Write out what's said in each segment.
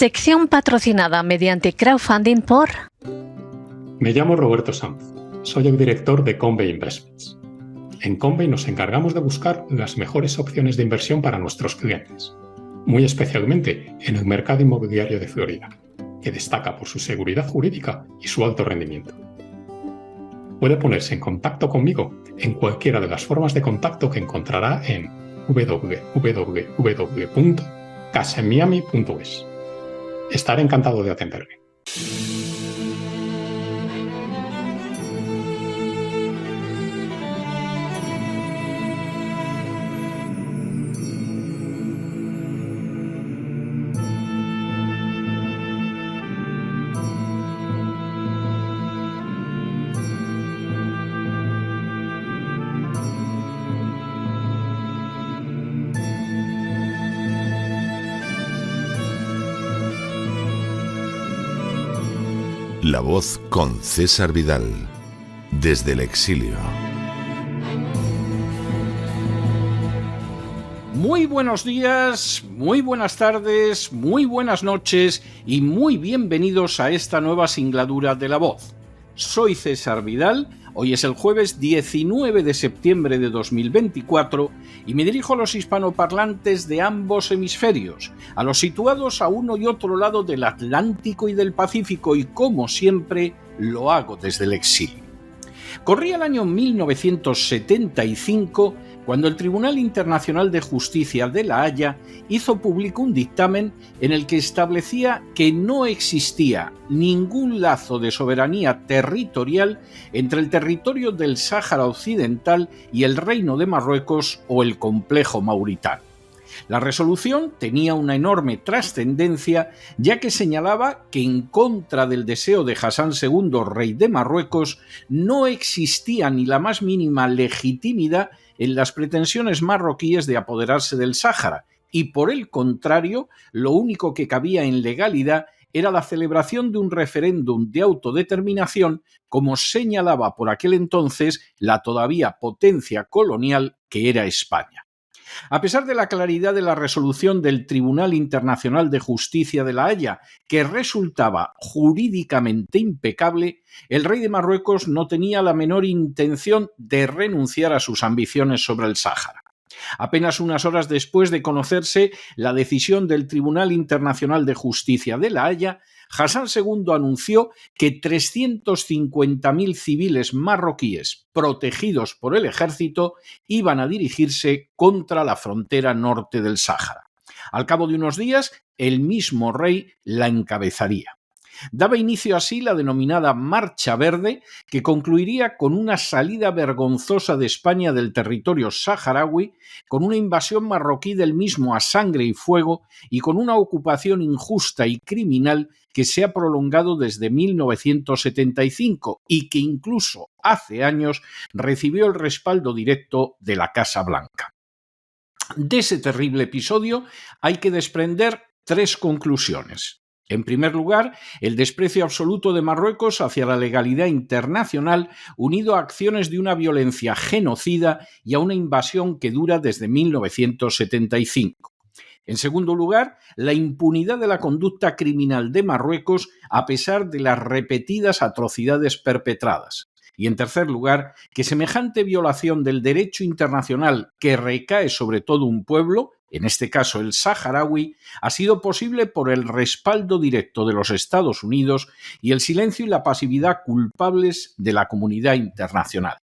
Sección patrocinada mediante crowdfunding por... Me llamo Roberto Sanz. Soy el director de Convey Investments. En Convey nos encargamos de buscar las mejores opciones de inversión para nuestros clientes, muy especialmente en el mercado inmobiliario de Florida, que destaca por su seguridad jurídica y su alto rendimiento. Puede ponerse en contacto conmigo en cualquiera de las formas de contacto que encontrará en www.casaenmiami.es. Estaré encantado de atenderle. La Voz con César Vidal, desde el exilio. Muy buenos días, muy buenas tardes, muy buenas noches y muy bienvenidos a esta nueva singladura de La Voz. Soy César Vidal, hoy es el jueves 19 de septiembre de 2024 y me dirijo a los hispanoparlantes de ambos hemisferios, a los situados a uno y otro lado del Atlántico y del Pacífico, y como siempre lo hago desde el exilio. Corría el año 1975 cuando el Tribunal Internacional de Justicia de La Haya hizo público un dictamen en el que establecía que no existía ningún lazo de soberanía territorial entre el territorio del Sáhara Occidental y el Reino de Marruecos o el complejo mauritano. La resolución tenía una enorme trascendencia, ya que señalaba que, en contra del deseo de Hassan II, rey de Marruecos, no existía ni la más mínima legitimidad en las pretensiones marroquíes de apoderarse del Sáhara, y por el contrario, lo único que cabía en legalidad era la celebración de un referéndum de autodeterminación, como señalaba por aquel entonces la todavía potencia colonial que era España. A pesar de la claridad de la resolución del Tribunal Internacional de Justicia de La Haya, que resultaba jurídicamente impecable, el rey de Marruecos no tenía la menor intención de renunciar a sus ambiciones sobre el Sáhara. Apenas unas horas después de conocerse la decisión del Tribunal Internacional de Justicia de La Haya, Hassan II anunció que 350.000 civiles marroquíes protegidos por el ejército iban a dirigirse contra la frontera norte del Sáhara. Al cabo de unos días, el mismo rey la encabezaría. Daba inicio así la denominada Marcha Verde, que concluiría con una salida vergonzosa de España del territorio saharaui, con una invasión marroquí del mismo a sangre y fuego y con una ocupación injusta y criminal que se ha prolongado desde 1975 y que incluso hace años recibió el respaldo directo de la Casa Blanca. De ese terrible episodio hay que desprender tres conclusiones. En primer lugar, el desprecio absoluto de Marruecos hacia la legalidad internacional, unido a acciones de una violencia genocida y a una invasión que dura desde 1975. En segundo lugar, la impunidad de la conducta criminal de Marruecos a pesar de las repetidas atrocidades perpetradas. Y en tercer lugar, que semejante violación del derecho internacional que recae sobre todo un pueblo, en este caso el saharaui, ha sido posible por el respaldo directo de los Estados Unidos y el silencio y la pasividad culpables de la comunidad internacional.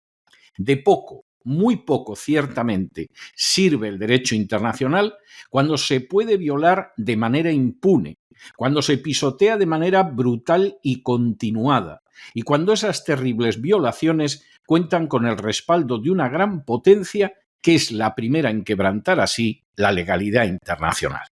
De poco, muy poco ciertamente, sirve el derecho internacional cuando se puede violar de manera impune, cuando se pisotea de manera brutal y continuada, y cuando esas terribles violaciones cuentan con el respaldo de una gran potencia que es la primera en quebrantar así la legalidad internacional.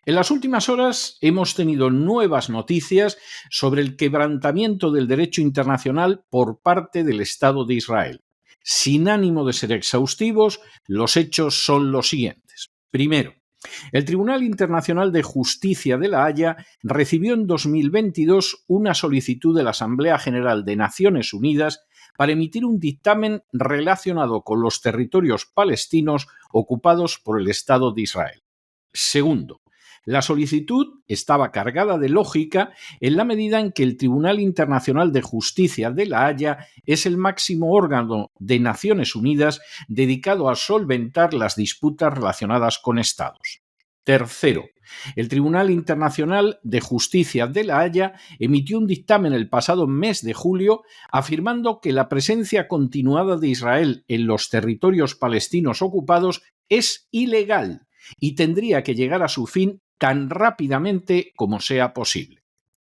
En las últimas horas hemos tenido nuevas noticias sobre el quebrantamiento del derecho internacional por parte del Estado de Israel. Sin ánimo de ser exhaustivos, los hechos son los siguientes. Primero, el Tribunal Internacional de Justicia de La Haya recibió en 2022 una solicitud de la Asamblea General de Naciones Unidas para emitir un dictamen relacionado con los territorios palestinos ocupados por el Estado de Israel. Segundo, La solicitud estaba cargada de lógica en la medida en que el Tribunal Internacional de Justicia de La Haya es el máximo órgano de Naciones Unidas dedicado a solventar las disputas relacionadas con Estados. Tercero, el Tribunal Internacional de Justicia de La Haya emitió un dictamen el pasado mes de julio afirmando que la presencia continuada de Israel en los territorios palestinos ocupados es ilegal y tendría que llegar a su fin tan rápidamente como sea posible.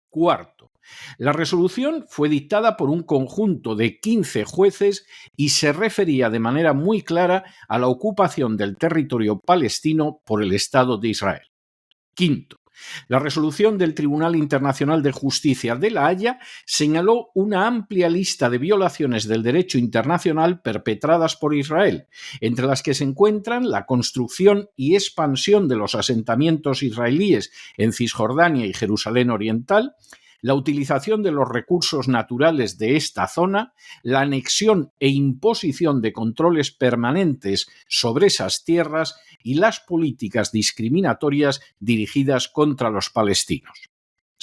Cuarto, la resolución fue dictada por un conjunto de 15 jueces y se refería de manera muy clara a la ocupación del territorio palestino por el Estado de Israel. Quinto, la resolución del Tribunal Internacional de Justicia de La Haya señaló una amplia lista de violaciones del derecho internacional perpetradas por Israel, entre las que se encuentran la construcción y expansión de los asentamientos israelíes en Cisjordania y Jerusalén Oriental, la utilización de los recursos naturales de esta zona, la anexión e imposición de controles permanentes sobre esas tierras y las políticas discriminatorias dirigidas contra los palestinos.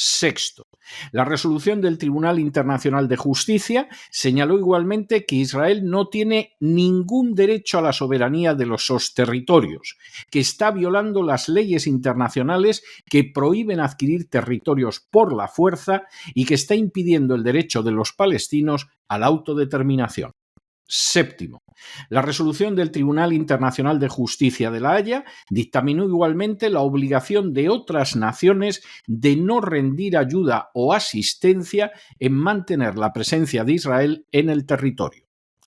Sexto, la resolución del Tribunal Internacional de Justicia señaló igualmente que Israel no tiene ningún derecho a la soberanía de los territorios, que está violando las leyes internacionales que prohíben adquirir territorios por la fuerza y que está impidiendo el derecho de los palestinos a la autodeterminación. Séptimo, la resolución del Tribunal Internacional de Justicia de La Haya dictaminó igualmente la obligación de otras naciones de no rendir ayuda o asistencia en mantener la presencia de Israel en el territorio.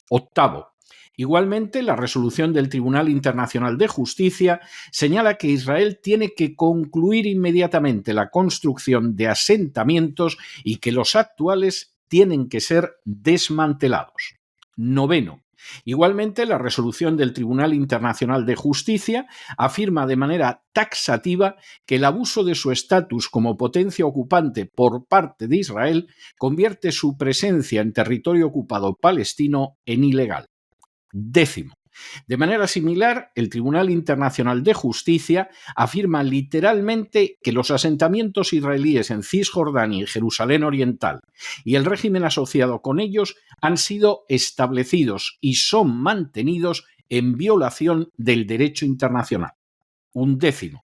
Octavo, igualmente, la resolución del Tribunal Internacional de Justicia señala que Israel tiene que concluir inmediatamente la construcción de asentamientos y que los actuales tienen que ser desmantelados. Noveno, igualmente, la resolución del Tribunal Internacional de Justicia afirma de manera taxativa que el abuso de su estatus como potencia ocupante por parte de Israel convierte su presencia en territorio ocupado palestino en ilegal. Décimo, de manera similar, el Tribunal Internacional de Justicia afirma literalmente que los asentamientos israelíes en Cisjordania y Jerusalén Oriental y el régimen asociado con ellos han sido establecidos y son mantenidos en violación del derecho internacional. Undécimo,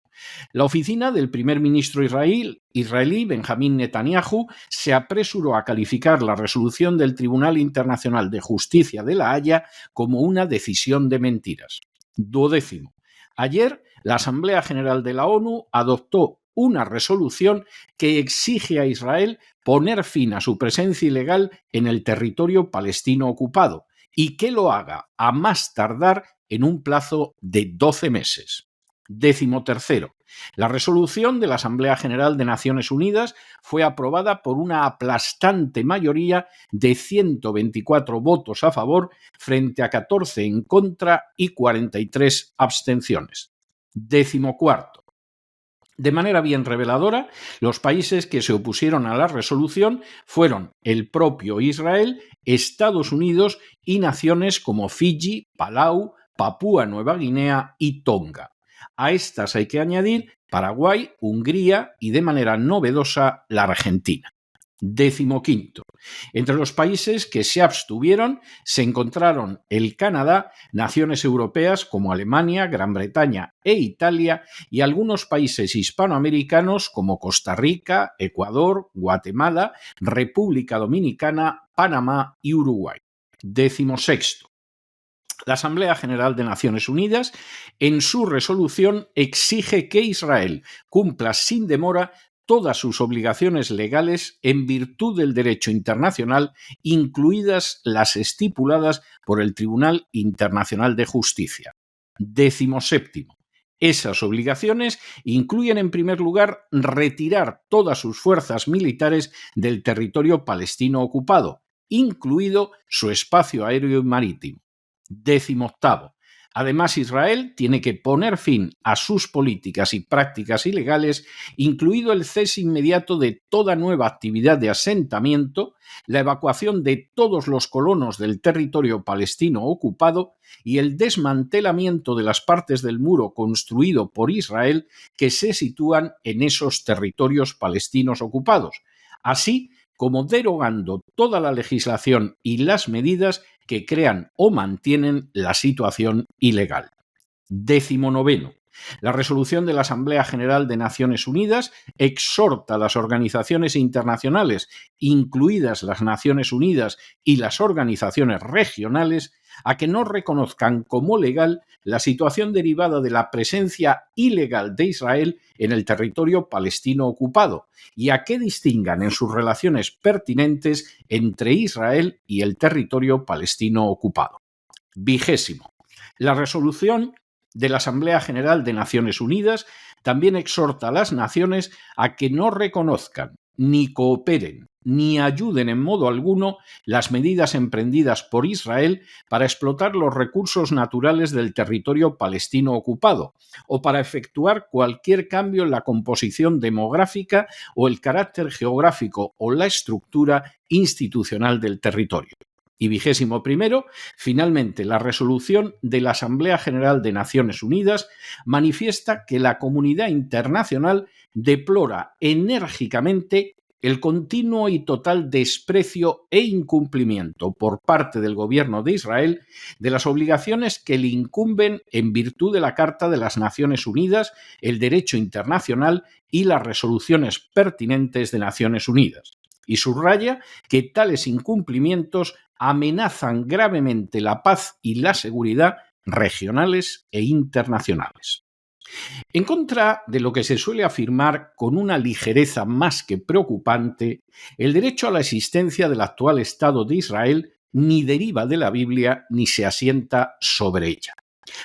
la oficina del primer ministro israelí Benjamín Netanyahu se apresuró a calificar la resolución del Tribunal Internacional de Justicia de La Haya como una decisión de mentiras. Duodécimo, ayer la Asamblea General de la ONU adoptó una resolución que exige a Israel poner fin a su presencia ilegal en el territorio palestino ocupado y que lo haga a más tardar en un plazo de 12 meses. Décimo tercero, la resolución de la Asamblea General de Naciones Unidas fue aprobada por una aplastante mayoría de 124 votos a favor frente a 14 en contra y 43 abstenciones. Décimo cuarto, de manera bien reveladora, los países que se opusieron a la resolución fueron el propio Israel, Estados Unidos y naciones como Fiji, Palau, Papúa Nueva Guinea y Tonga. A estas hay que añadir Paraguay, Hungría y, de manera novedosa, la Argentina. Décimo quinto. Entre los países que se abstuvieron se encontraron el Canadá, naciones europeas como Alemania, Gran Bretaña e Italia y algunos países hispanoamericanos como Costa Rica, Ecuador, Guatemala, República Dominicana, Panamá y Uruguay. Décimo sexto. La Asamblea General de Naciones Unidas, en su resolución, exige que Israel cumpla sin demora todas sus obligaciones legales en virtud del derecho internacional, incluidas las estipuladas por el Tribunal Internacional de Justicia. Décimo séptimo. Esas obligaciones incluyen, en primer lugar, retirar todas sus fuerzas militares del territorio palestino ocupado, incluido su espacio aéreo y marítimo. Décimo octavo, Además, Israel tiene que poner fin a sus políticas y prácticas ilegales, incluido el cese inmediato de toda nueva actividad de asentamiento, la evacuación de todos los colonos del territorio palestino ocupado y el desmantelamiento de las partes del muro construido por Israel que se sitúan en esos territorios palestinos ocupados, así como derogando toda la legislación y las medidas que crean o mantienen la situación ilegal. 19. La resolución de la Asamblea General de Naciones Unidas exhorta a las organizaciones internacionales, incluidas las Naciones Unidas y las organizaciones regionales, a que no reconozcan como legal la situación derivada de la presencia ilegal de Israel en el territorio palestino ocupado y a que distingan en sus relaciones pertinentes entre Israel y el territorio palestino ocupado. 20. La resolución de la Asamblea General de Naciones Unidas también exhorta a las naciones a que no reconozcan, ni cooperen, ni ayuden en modo alguno las medidas emprendidas por Israel para explotar los recursos naturales del territorio palestino ocupado o para efectuar cualquier cambio en la composición demográfica o el carácter geográfico o la estructura institucional del territorio. Y 21, finalmente, la resolución de la Asamblea General de Naciones Unidas manifiesta que la comunidad internacional deplora enérgicamente el continuo y total desprecio e incumplimiento por parte del gobierno de Israel de las obligaciones que le incumben en virtud de la Carta de las Naciones Unidas, el derecho internacional y las resoluciones pertinentes de Naciones Unidas. Y subraya que tales incumplimientos amenazan gravemente la paz y la seguridad regionales e internacionales. En contra de lo que se suele afirmar con una ligereza más que preocupante, el derecho a la existencia del actual Estado de Israel ni deriva de la Biblia ni se asienta sobre ella.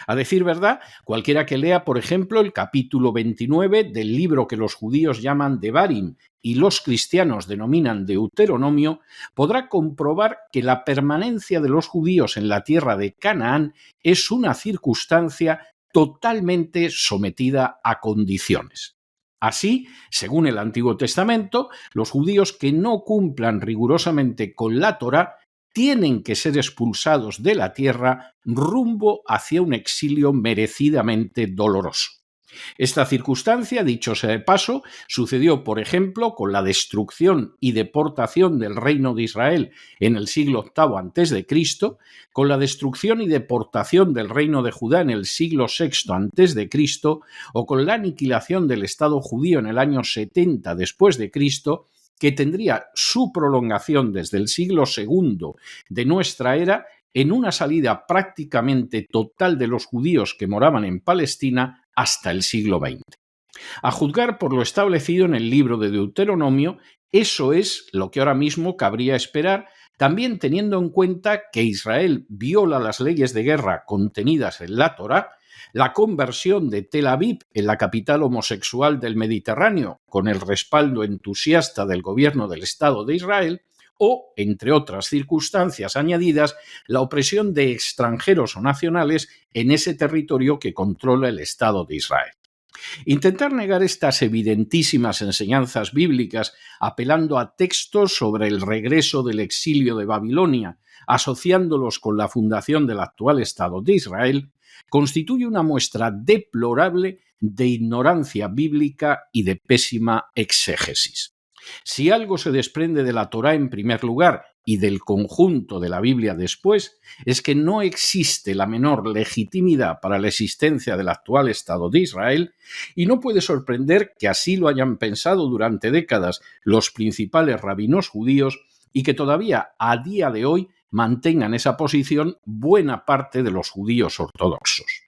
A decir verdad, cualquiera que lea, por ejemplo, el capítulo 29 del libro que los judíos llaman Devarim y los cristianos denominan Deuteronomio, podrá comprobar que la permanencia de los judíos en la tierra de Canaán es una circunstancia totalmente sometida a condiciones. Así, según el Antiguo Testamento, los judíos que no cumplan rigurosamente con la Torá tienen que ser expulsados de la tierra rumbo hacia un exilio merecidamente doloroso. Esta circunstancia, dicho sea de paso, sucedió, por ejemplo, con la destrucción y deportación del reino de Israel en el siglo VIII a.C., con la destrucción y deportación del reino de Judá en el siglo VI a.C., o con la aniquilación del Estado judío en el año 70 después de Cristo, que tendría su prolongación desde el siglo II de nuestra era en una salida prácticamente total de los judíos que moraban en Palestina hasta el siglo XX. A juzgar por lo establecido en el libro de Deuteronomio, eso es lo que ahora mismo cabría esperar, también teniendo en cuenta que Israel viola las leyes de guerra contenidas en la Torá, la conversión de Tel Aviv en la capital homosexual del Mediterráneo con el respaldo entusiasta del gobierno del Estado de Israel, o, entre otras circunstancias añadidas, la opresión de extranjeros o nacionales en ese territorio que controla el Estado de Israel. Intentar negar estas evidentísimas enseñanzas bíblicas apelando a textos sobre el regreso del exilio de Babilonia, asociándolos con la fundación del actual Estado de Israel, constituye una muestra deplorable de ignorancia bíblica y de pésima exégesis. Si algo se desprende de la Torá en primer lugar y del conjunto de la Biblia después, es que no existe la menor legitimidad para la existencia del actual Estado de Israel y no puede sorprender que así lo hayan pensado durante décadas los principales rabinos judíos y que todavía a día de hoy mantengan esa posición buena parte de los judíos ortodoxos.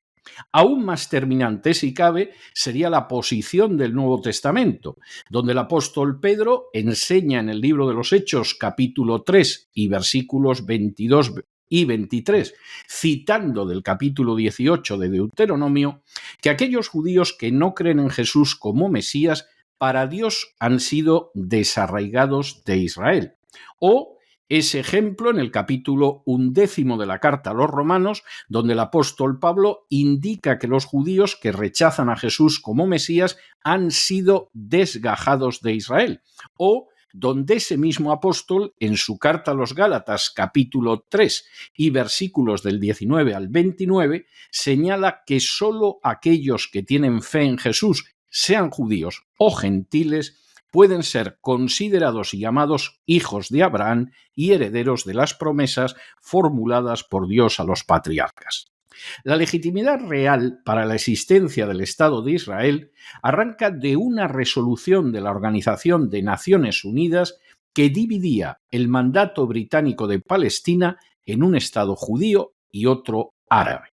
Aún más terminante, si cabe, sería la posición del Nuevo Testamento, donde el apóstol Pedro enseña en el libro de los Hechos, capítulo 3 y versículos 22 y 23, citando del capítulo 18 de Deuteronomio, que aquellos judíos que no creen en Jesús como Mesías, para Dios han sido desarraigados de Israel, o Es ejemplo en el capítulo 11 de la carta a los Romanos, donde el apóstol Pablo indica que los judíos que rechazan a Jesús como Mesías han sido desgajados de Israel, o donde ese mismo apóstol, en su carta a los Gálatas, capítulo 3 y versículos del 19 al 29, señala que sólo aquellos que tienen fe en Jesús, sean judíos o gentiles, pueden ser considerados y llamados hijos de Abraham y herederos de las promesas formuladas por Dios a los patriarcas. La legitimidad real para la existencia del Estado de Israel arranca de una resolución de la Organización de Naciones Unidas que dividía el mandato británico de Palestina en un Estado judío y otro árabe.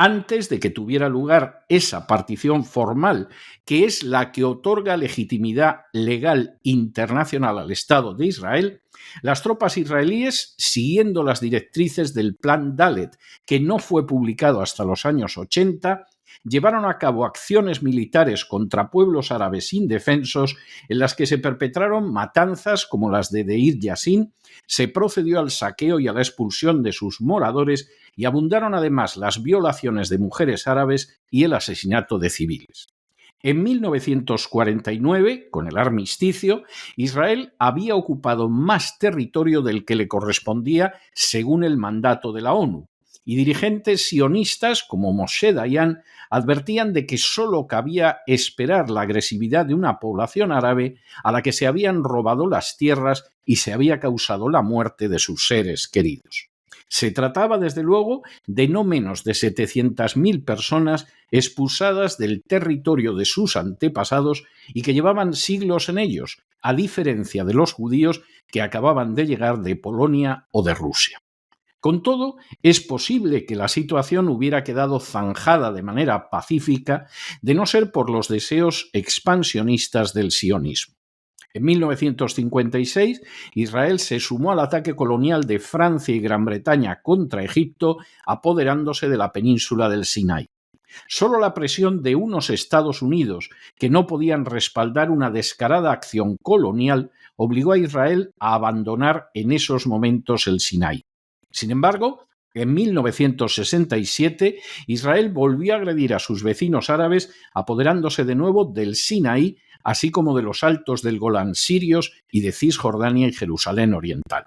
Antes de que tuviera lugar esa partición formal, que es la que otorga legitimidad legal internacional al Estado de Israel, las tropas israelíes, siguiendo las directrices del Plan Dalet, que no fue publicado hasta los años 80, llevaron a cabo acciones militares contra pueblos árabes indefensos en las que se perpetraron matanzas como las de Deir Yassin, se procedió al saqueo y a la expulsión de sus moradores y abundaron además las violaciones de mujeres árabes y el asesinato de civiles. En 1949, con el armisticio, Israel había ocupado más territorio del que le correspondía según el mandato de la ONU, y dirigentes sionistas como Moshe Dayan advertían de que solo cabía esperar la agresividad de una población árabe a la que se habían robado las tierras y se había causado la muerte de sus seres queridos. Se trataba, desde luego, de no menos de 700.000 personas expulsadas del territorio de sus antepasados y que llevaban siglos en ellos, a diferencia de los judíos que acababan de llegar de Polonia o de Rusia. Con todo, es posible que la situación hubiera quedado zanjada de manera pacífica de no ser por los deseos expansionistas del sionismo. En 1956, Israel se sumó al ataque colonial de Francia y Gran Bretaña contra Egipto, apoderándose de la península del Sinaí. Solo la presión de unos Estados Unidos, que no podían respaldar una descarada acción colonial, obligó a Israel a abandonar en esos momentos el Sinaí. Sin embargo, en 1967, Israel volvió a agredir a sus vecinos árabes, apoderándose de nuevo del Sinaí, así como de los altos del Golán sirios y de Cisjordania y Jerusalén Oriental.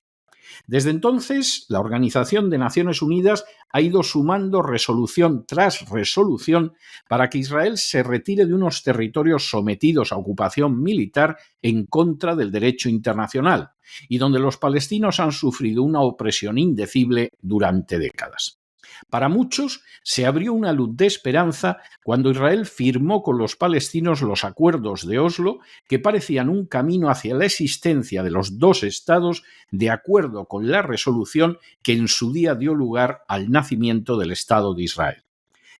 Desde entonces, la Organización de Naciones Unidas ha ido sumando resolución tras resolución para que Israel se retire de unos territorios sometidos a ocupación militar en contra del derecho internacional y donde los palestinos han sufrido una opresión indecible durante décadas. Para muchos se abrió una luz de esperanza cuando Israel firmó con los palestinos los acuerdos de Oslo, que parecían un camino hacia la existencia de los dos estados de acuerdo con la resolución que en su día dio lugar al nacimiento del Estado de Israel.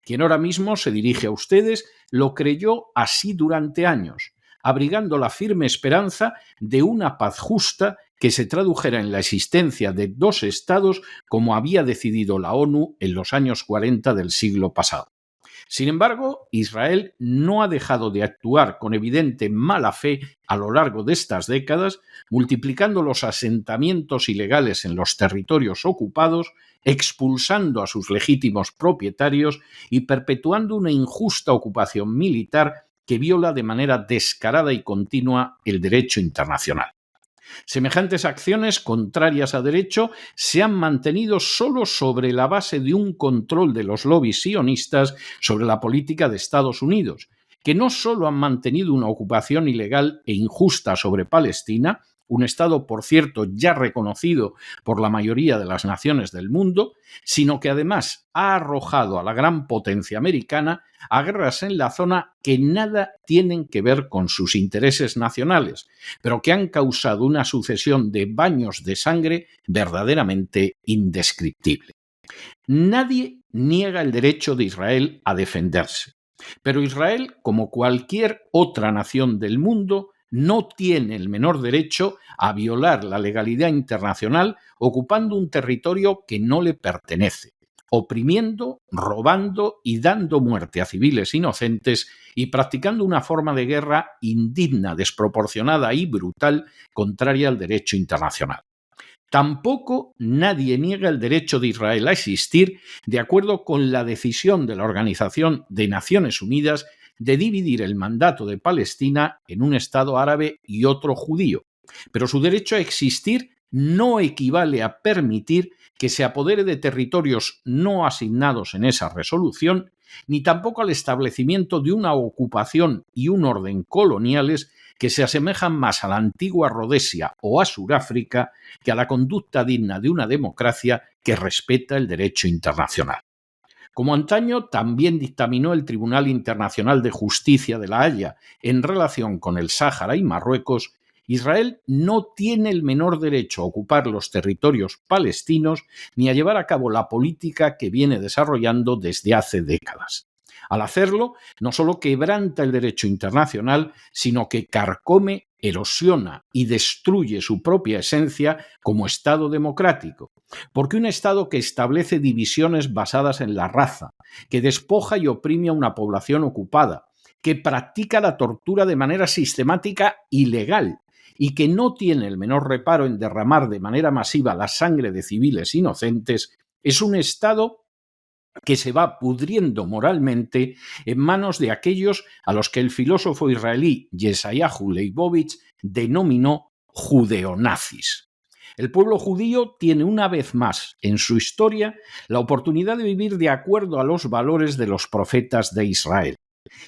Quien ahora mismo se dirige a ustedes lo creyó así durante años, abrigando la firme esperanza de una paz justa que se tradujera en la existencia de dos estados como había decidido la ONU en los años 40 del siglo pasado. Sin embargo, Israel no ha dejado de actuar con evidente mala fe a lo largo de estas décadas, multiplicando los asentamientos ilegales en los territorios ocupados, expulsando a sus legítimos propietarios y perpetuando una injusta ocupación militar que viola de manera descarada y continua el derecho internacional. Semejantes acciones contrarias a derecho se han mantenido solo sobre la base de un control de los lobbies sionistas sobre la política de Estados Unidos, que no solo han mantenido una ocupación ilegal e injusta sobre Palestina, un Estado, por cierto, ya reconocido por la mayoría de las naciones del mundo, sino que además ha arrojado a la gran potencia americana a guerras en la zona que nada tienen que ver con sus intereses nacionales, pero que han causado una sucesión de baños de sangre verdaderamente indescriptible. Nadie niega el derecho de Israel a defenderse, pero Israel, como cualquier otra nación del mundo, no tiene el menor derecho a violar la legalidad internacional ocupando un territorio que no le pertenece, oprimiendo, robando y dando muerte a civiles inocentes y practicando una forma de guerra indigna, desproporcionada y brutal, contraria al derecho internacional. Tampoco nadie niega el derecho de Israel a existir de acuerdo con la decisión de la Organización de Naciones Unidas de dividir el mandato de Palestina en un Estado árabe y otro judío. Pero su derecho a existir no equivale a permitir que se apodere de territorios no asignados en esa resolución, ni tampoco al establecimiento de una ocupación y un orden coloniales que se asemejan más a la antigua Rodesia o a Suráfrica que a la conducta digna de una democracia que respeta el derecho internacional. Como antaño también dictaminó el Tribunal Internacional de Justicia de La Haya en relación con el Sáhara y Marruecos, Israel no tiene el menor derecho a ocupar los territorios palestinos ni a llevar a cabo la política que viene desarrollando desde hace décadas. Al hacerlo, no solo quebranta el derecho internacional, sino que carcome, erosiona y destruye su propia esencia como Estado democrático. Porque un Estado que establece divisiones basadas en la raza, que despoja y oprime a una población ocupada, que practica la tortura de manera sistemática y legal, y que no tiene el menor reparo en derramar de manera masiva la sangre de civiles inocentes, es un Estado que se va pudriendo moralmente en manos de aquellos a los que el filósofo israelí Yeshayahu Leibovitz denominó judeonazis. El pueblo judío tiene una vez más en su historia la oportunidad de vivir de acuerdo a los valores de los profetas de Israel.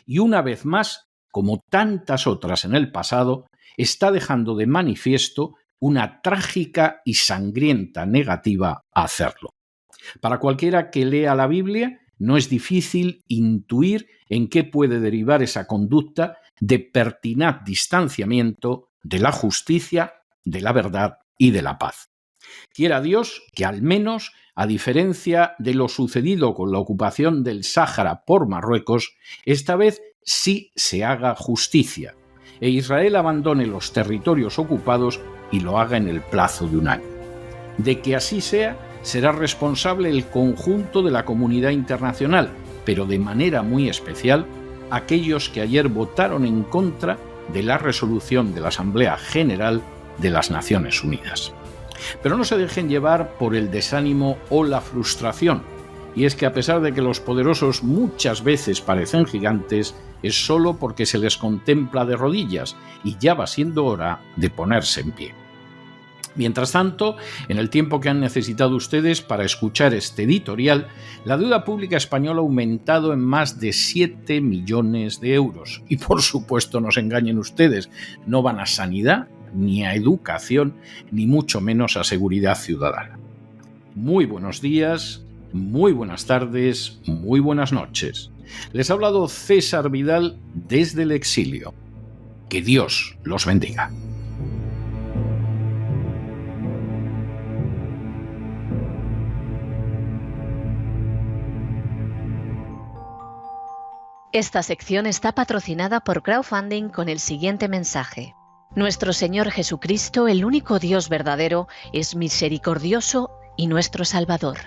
Y una vez más, como tantas otras en el pasado, está dejando de manifiesto una trágica y sangrienta negativa a hacerlo. Para cualquiera que lea la Biblia, no es difícil intuir en qué puede derivar esa conducta de pertinaz distanciamiento de la justicia, de la verdad y de la paz. Quiera Dios que al menos, a diferencia de lo sucedido con la ocupación del Sáhara por Marruecos, esta vez sí se haga justicia e Israel abandone los territorios ocupados y lo haga en el plazo de un año. De que así sea, será responsable el conjunto de la comunidad internacional, pero de manera muy especial aquellos que ayer votaron en contra de la resolución de la Asamblea General de las Naciones Unidas. Pero no se dejen llevar por el desánimo o la frustración, y es que a pesar de que los poderosos muchas veces parecen gigantes, es solo porque se les contempla de rodillas y ya va siendo hora de ponerse en pie. Mientras tanto, en el tiempo que han necesitado ustedes para escuchar este editorial, la deuda pública española ha aumentado en más de 7 millones de euros. Y por supuesto, no se engañen ustedes, no van a sanidad, ni a educación, ni mucho menos a seguridad ciudadana. Muy buenos días, muy buenas tardes, muy buenas noches. Les ha hablado César Vidal desde el exilio. Que Dios los bendiga. Esta sección está patrocinada por crowdfunding con el siguiente mensaje. Nuestro Señor Jesucristo, el único Dios verdadero, es misericordioso y nuestro Salvador.